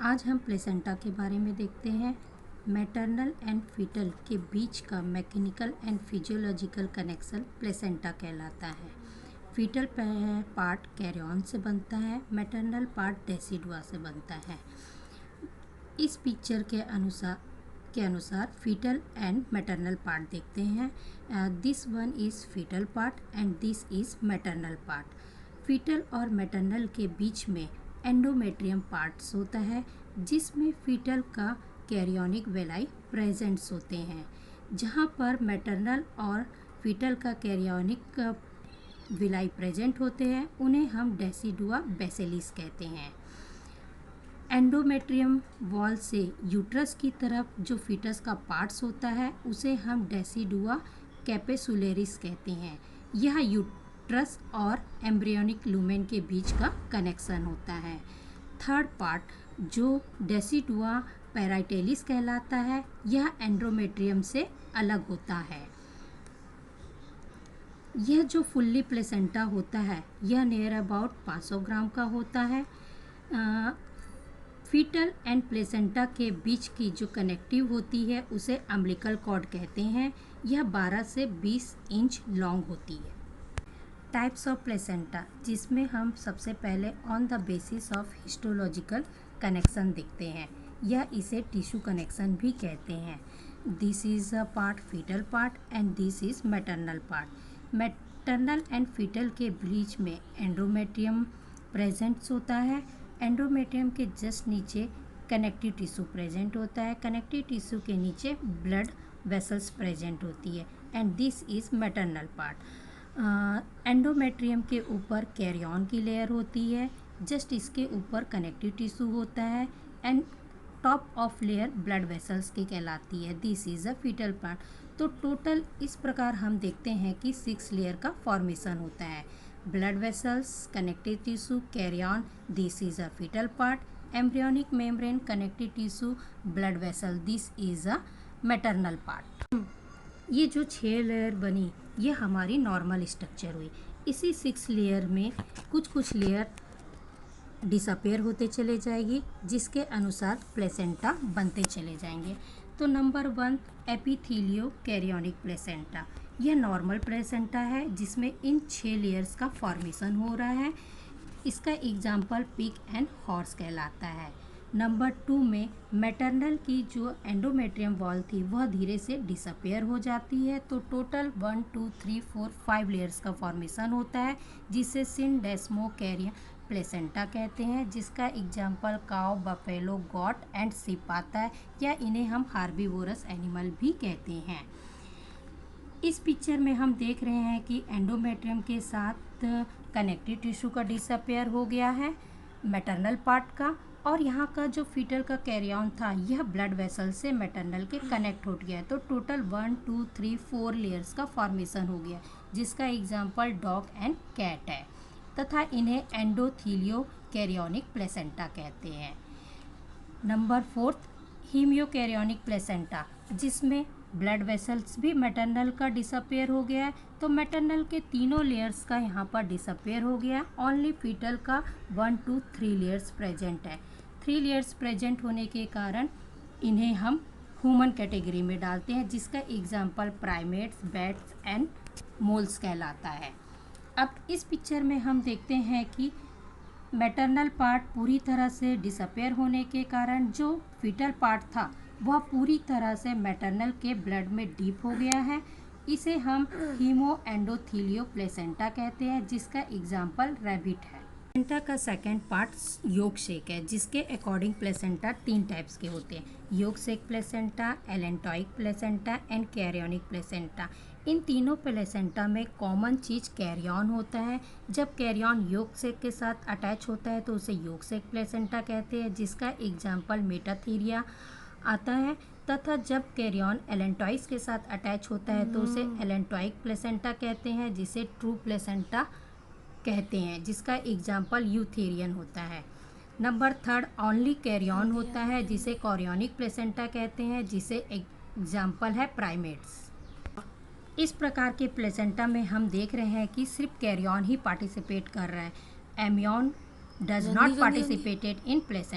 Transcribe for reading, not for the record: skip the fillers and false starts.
आज हम प्लेसेंटा के बारे में देखते हैं। मैटरनल एंड फीटल के बीच का mechanical and physiological connection placenta कहलाता है। फीटल पार्ट कैरियन से बनता है, मैटरनल पार्ट डेसिडुआ से बनता है। इस पिक्चर के अनुसार फीटल एंड मैटरनल पार्ट देखते हैं। This one is foetal part and this is maternal part. Foetal और मैटरनल के बीच में एंडोमेट्रियम पार्ट्स होता है, जिसमें फीटल का कैरियोनिक वेलाई प्रेजेंट्स होते हैं। जहाँ पर मैटरनल और फीटल का कैरियोनिक विलाई प्रेजेंट होते हैं, उन्हें हम डेसिडुआ बेसिलिस कहते हैं। एंडोमेट्रियम वॉल से यूट्रस की तरफ जो फीटस का पार्ट्स होता है, उसे हम डेसिडुआ कैपेसुलेरिस कहते हैं। यह यूट्रस और एम्ब्रियोनिक लूमेन के बीच का कनेक्शन होता है। थर्ड पार्ट जो डेसिडुआ पैराइटेलिस कहलाता है, यह एंडोमेट्रियम से अलग होता है। यह जो फुल्ली प्लेसेंटा होता है, यह नियर अबाउट 500 ग्राम का होता है। फीटल एंड प्लेसेंटा के बीच की जो कनेक्टिव होती है, उसे अम्बिलिकल कॉर्ड कहते हैं। यह 12 से 20 इंच लॉन्ग होती है। टाइप्स ऑफ प्लेसेंटा, जिसमें हम सबसे पहले on the basis of histological connection देखते हैं। यह इसे टिश्यू कनेक्शन भी कहते हैं। This is a part foetal part and this is maternal part. Maternal and foetal के बीच में एंडोमेट्रियम प्रेजेंट्स होता है। एंडोमेट्रियम के जस्ट नीचे कनेक्टिव टिश्यू प्रेजेंट होता है। कनेक्टिव टिश्यू के नीचे ब्लड वेसल्स प्रेजेंट होती है and this is maternal part. Endometrium के ऊपर कैरियन की लेयर होती है, जस्ट इसके ऊपर कनेक्टिव टिश्यू होता है and top of layer blood vessels की कहलाती है। This is a foetal part. तो टोटल इस प्रकार हम देखते हैं कि 6 लेयर का फॉर्मेशन होता है। Blood vessels, connective tissue, chorion, this is a foetal part, embryonic membrane, connective tissue, blood vessel, this is a maternal part. ये जो 6 लेयर बनी, ये हमारी नॉर्मल स्ट्रक्चर हुई। इसी 6 लेयर में कुछ लेयर डिसअपेयर होते चले जाएगी, जिसके अनुसार प्लेसेंटा बनते चले जाएंगे। तो नंबर 1 एपिथेलियो कैरियोनिक प्लेसेंटा। यह नॉर्मल प्लेसेंटा है, जिसमें इन 6 लेयर्स का फॉर्मेशन हो रहा है। इसका एग्जाम्पल पिग एंड हॉर्स कहलाता है। नंबर 2 में मैटरनल की जो एंडोमेट्रियम वॉल थी, वह धीरे से डिसअपेयर हो जाती है। तो टोटल 1 2 3 4 5 लेयर्स का फॉर्मेशन होता है, जिसे सिनडेस्मो कैरियन प्लेसेंटा कहते हैं, जिसका एग्जाम्पल काव, बफेलो, गॉट एंड शिप आता है, या इन्हें हम हार्बीवोरस एनिमल भी कहते हैं। इस पिक्चर में हम देख रहे हैं कि एंडोमेट्रियम के साथ कनेक्टिव टिश्यू का डिसअपेयर हो गया है मैटरनल पार्ट का, और यहाँ का जो फीटल का कैरियन था, यह ब्लड वेसल से मैटरनल के कनेक्ट हो गया है। तो टोटल 1 2 3 4 लेयर्स का फॉर्मेशन हो गया, जिसका एग्जाम्पल डॉग एंड कैट है, तथा इन्हें एंडोथीलियो कैरियोनिक प्लेसेंटा कहते हैं। नंबर 4 हीमियोकैरियोनिक प्लेसेंटा, जिसमें ब्लड वेसल्स भी मैटरनल का डिसअपेयर हो गया है। तो मैटरनल के तीनों लेयर्स का यहाँ पर डिसअपेयर हो गया, ओनली फीटल का 1 2 3 लेयर्स प्रेजेंट है। 3 लेयर्स प्रेजेंट होने के कारण इन्हें हम ह्यूमन कैटेगरी में डालते हैं, जिसका example primates, bats and moles कहलाता है। अब इस पिक्चर में हम देखते हैं कि मैटरनल पार्ट पूरी तरह से डिसअपेयर होने के कारण जो फीटल पार्ट था, वह पूरी तरह से मैटरनल के ब्लड में डीप हो गया है। इसे हम हीमो एंडोथीलियो प्लेसेंटा कहते हैं, जिसका एग्जाम्पल रैबिट है। प्लेसेंटा का सेकेंड पार्ट योग शेक है, जिसके अकॉर्डिंग प्लेसेंटा 3 टाइप्स के होते हैं: yolk sac placenta, allantoic placenta and chorionic placenta. इन तीनों प्लेसेंटा में कॉमन चीज़ कैरियन होता है। जब कैरियन योग शेक के साथ अटैच होता है, तो उसे योग शेक प्लेसेंटा कहते हैं, जिसका एग्जाम्पल मेटाथीरिया आता है। तथा जब कैरियन एलेंटॉइस के साथ अटैच होता है, तो उसे एलेंटॉइक प्लेसेंटा कहते हैं, जिसे ट्रू प्लेसेंटा कहते हैं, जिसका एग्जाम्पल यूथेरियन होता है। नंबर 3 ओनली कैरियन होता है, जिसे कॉरियोनिक प्लेसेंटा कहते हैं, जिसे एग्जाम्पल है प्राइमेट्स। इस प्रकार के प्लेसेंटा में हम देख रहे हैं कि सिर्फ कैरियन ही पार्टिसिपेट कर रहा है। Embryon does not participated in placenta.